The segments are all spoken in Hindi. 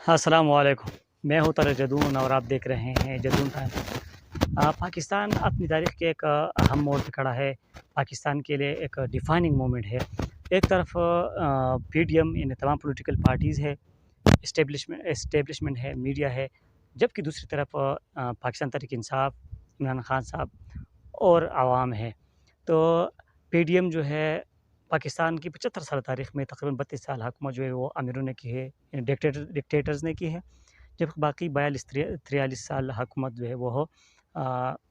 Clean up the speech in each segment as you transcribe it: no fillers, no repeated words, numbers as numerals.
अस्सलाम वालेकुम। मैं हूँ तारिक जदून और आप देख रहे हैं जदून टाइम। पाकिस्तान अपनी तारीख़ के एक अहम मोड़ पे खड़ा है। पाकिस्तान के लिए एक डिफ़ाइनिंग मोमेंट है। एक तरफ पीडीएम यानी तमाम पॉलिटिकल पार्टीज़ है, एस्टेब्लिशमेंट है, मीडिया है, जबकि दूसरी तरफ पाकिस्तान तहरीक-ए-इंसाफ, इमरान खान साहब और आवाम है। तो पीडीएम जो है पाकिस्तान की 75 साल तारीख़ में तकरीबन 32 साल हुकूमत जो है वो अमीरों ने की है, डिक्टेटर्स ने की है। जबकि बाकी 42-43 साल हुकूमत जो है वो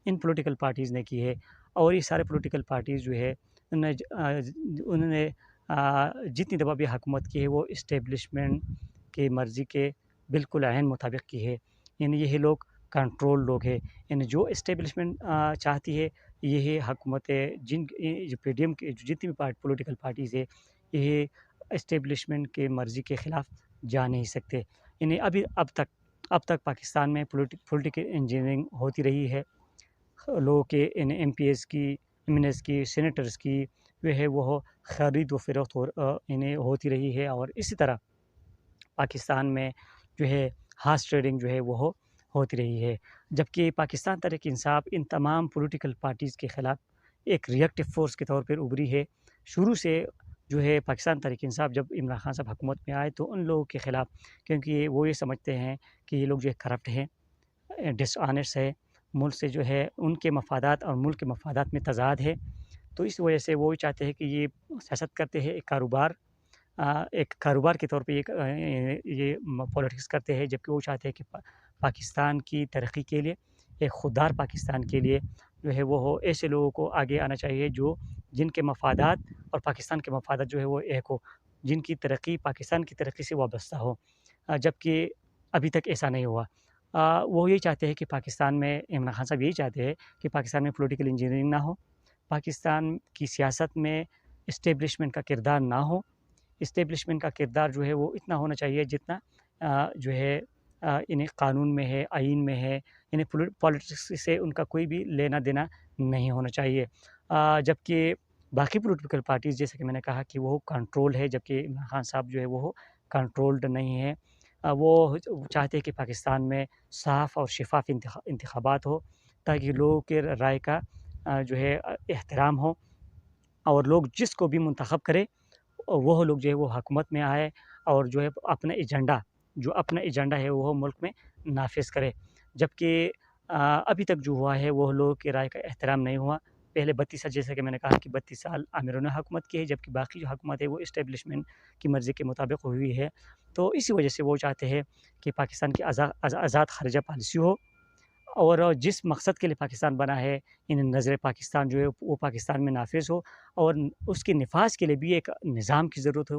इन पॉलिटिकल पार्टीज़ ने की है। और ये सारे पॉलिटिकल पार्टीज़ जो है उन्होंने जितनी दफ़ा भी हुकूमत की है वो एस्टेब्लिशमेंट की मर्ज़ी के बिल्कुल ऐन मुताबिक की है। यानी यही लोग कंट्रोल लोग हैं। यानी जो एस्टेब्लिशमेंट चाहती है यही हुकूमतें जो पीडीएम की जितनी भी पॉलिटिकल पार्टीज़ है ये एस्टेब्लिशमेंट के मर्ज़ी के ख़िलाफ़ जा नहीं सकते। यानी अब तक पाकिस्तान में पॉलिटिकल इंजीनियरिंग होती रही है। लोगों के एमपीएस की, एमएनएस की, सेनेटर्स की जो है वो ख़रीद व फ़रोख्त इन्हें होती रही है। और इसी तरह पाकिस्तान में जो है हॉर्स ट्रेडिंग जो है वो होती रही है। जबकि पाकिस्तान तहरीक-ए-इंसाफ इन तमाम पॉलिटिकल पार्टीज़ के ख़िलाफ़ एक रिएक्टिव फ़ोर्स के तौर पर उभरी है। शुरू से जो है पाकिस्तान तहरीक-ए-इंसाफ जब इमरान खान साहब हुकूमत में आए तो उन लोगों के ख़िलाफ़, क्योंकि वो ये समझते हैं कि ये लोग जो है करप्ट हैं, डिसऑनेस्ट है, मुल्क से जो है उनके मफ़ादात और मुल्क के मफ़ादात में तज़ाद है। तो इस वजह से वो ये चाहते हैं कि ये सियासत करते हैं, एक कारोबार के तौर पे ये पॉलिटिक्स करते हैं। जबकि वो चाहते हैं कि पाकिस्तान की तरक्की के लिए, एक खुददार पाकिस्तान के लिए जो है वो हो, ऐसे लोगों को आगे आना चाहिए जो जिनके मफ़ादात और पाकिस्तान के मफ़ादात जो है वो एक हो, जिनकी तरक्की पाकिस्तान की तरक्की से वाबस्ता हो। जबकि अभी तक ऐसा नहीं हुआ। वो यही चाहते हैं कि पाकिस्तान में, इमरान खान साहब यही चाहते हैं कि पाकिस्तान में पॉलिटिकल इंजीनियरिंग ना हो, पाकिस्तान की सियासत में एस्टेब्लिशमेंट का किरदार ना हो। एस्टेब्लिशमेंट का किरदार जो है वो इतना होना चाहिए जितना जो है इन्हें कानून में है, आईन में है। इन्हें पॉलिटिक्स से उनका कोई भी लेना-देना नहीं होना चाहिए। जबकि बाकी पॉलिटिकल पार्टीज़, जैसे कि मैंने कहा कि वो कंट्रोल है, जबकि इमरान खान साहब जो है वो कंट्रोल्ड नहीं है। वो चाहते हैं कि पाकिस्तान में साफ़ और शफ़ाफ़ इंतखाबात हो, ताकि लोगों के राय का जो है एहतराम हो और लोग जिसको भी मुंतखब करें वो लोग जो है वो हुकूमत में आए और जो है अपना एजेंडा है वो मुल्क में नाफ़िज़ करे। जबकि अभी तक जो हुआ है वो लोगों की राय का एहतराम नहीं हुआ। पहले 32 साल, जैसा कि मैंने कहा कि 32 साल आमिरों ने हुकूमत की है, जबकि बाकी जो हुकूमत है वो एस्टेब्लिशमेंट की मर्ज़ी के मुताबिक हुई है। तो इसी वजह से वो चाहते हैं कि पाकिस्तान की आज़ाद ख़ारिजा पॉलिसी हो और जिस मकसद के लिए पाकिस्तान बना है, इन नज़र पाकिस्तान जो है वो पाकिस्तान में नाफ़िज़ हो और उसके नफाज़ के लिए भी एक निज़ाम की ज़रूरत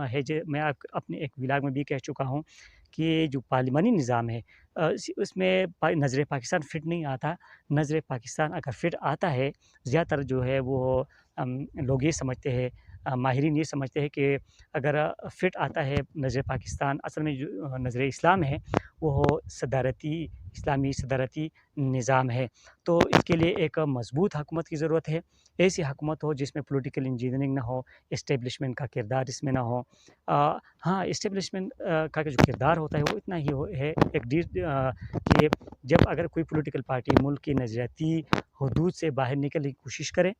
है। मैं अपने एक व्लॉग में भी कह चुका हूँ कि जो पार्लिमानी निज़ाम है उसमें नज़र पाकिस्तान फ़िट नहीं आता। नज़र पाकिस्तान अगर फ़िट आता है, ज़्यादातर जो है वो लोग ये समझते हैं, माहिरीन ये समझते हैं कि अगर फ़िट आता है नज़र पाकिस्तान, असल में जो नज़र इस्लाम है वो इस्लामी सदारती निज़ाम है। तो इसके लिए एक मज़बूत हुकूमत की ज़रूरत है। ऐसी हुकूमत हो जिसमें पॉलिटिकल इंजीनियरिंग ना हो, एस्टेब्लिशमेंट का किरदार इसमें ना हो। हाँ, एस्टेब्लिशमेंट का जो किरदार होता है वो इतना ही है कि जब अगर कोई पॉलिटिकल पार्टी मुल्क की नज़रियाती हदूद से बाहर निकलने की कोशिश करे,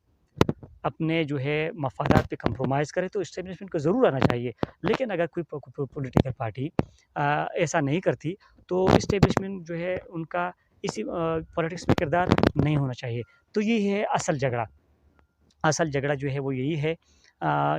अपने जो है मफ़ादात पे कंप्रोमाइज़ करे, तो एस्टेब्लिशमेंट को ज़रूर आना चाहिए। लेकिन अगर कोई पॉलिटिकल पार्टी ऐसा नहीं करती तो एस्टेब्लिशमेंट जो है उनका इसी पॉलिटिक्स में किरदार नहीं होना चाहिए। तो ये है असल झगड़ा जो है वो यही है।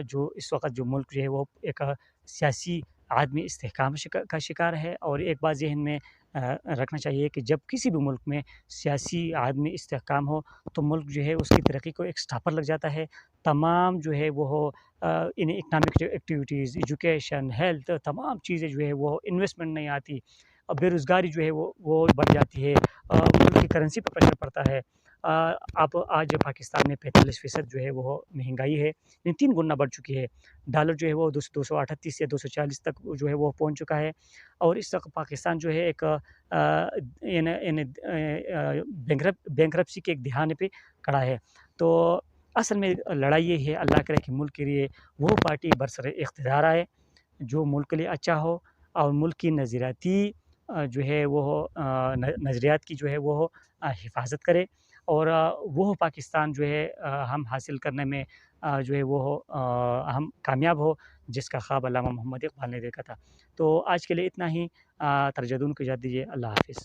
जो इस वक़्त जो मुल्क जो है वो एक सियासी आदमी इस्तेहकाम का शिकार है। और एक बात ज़हन में रखना चाहिए कि जब किसी भी मुल्क में सियासी आदमी इस्तेहकाम हो तो मुल्क जो है उसकी तरक्की को एक स्टॉपर लग जाता है। तमाम जो है वो इन इकनॉमिक एक्टिविटीज़, एजुकेशन, हेल्थ, तमाम चीज़ें जो है वो इन्वेस्टमेंट नहीं आती। बेरोज़गारी जो है वो बढ़ जाती है। मुल्क की करेंसी पर प्रेशर पड़ता है। अब आज पाकिस्तान में 45% जो है वो महंगाई है, यानी 3 गुना बढ़ चुकी है। डॉलर जो है वो 238 या 240 तक जो है वो पहुँच चुका है। और इस वक़्त पाकिस्तान जो है एक बैंकरप्सी के एक दिहाने पे खड़ा है। तो असल में लड़ाई ये है, अल्लाह करे कि मुल्क के लिए वो पार्टी बरसर इक़्तिदार आए, जो मुल्क के लिए अच्छा हो, और मुल्क की नज़रियाती जो है वो नज़रियात की जो है वो हिफ़ाज़त करे और वो पाकिस्तान जो है हम हासिल करने में जो है वो हम कामयाब हो, जिसका ख़्वाब अल्लामा मोहम्मद इक़बाल ने देखा था। तो आज के लिए इतना ही। तर्जदून को इजाज़त दीजिए। अल्लाह हाफ़िज़।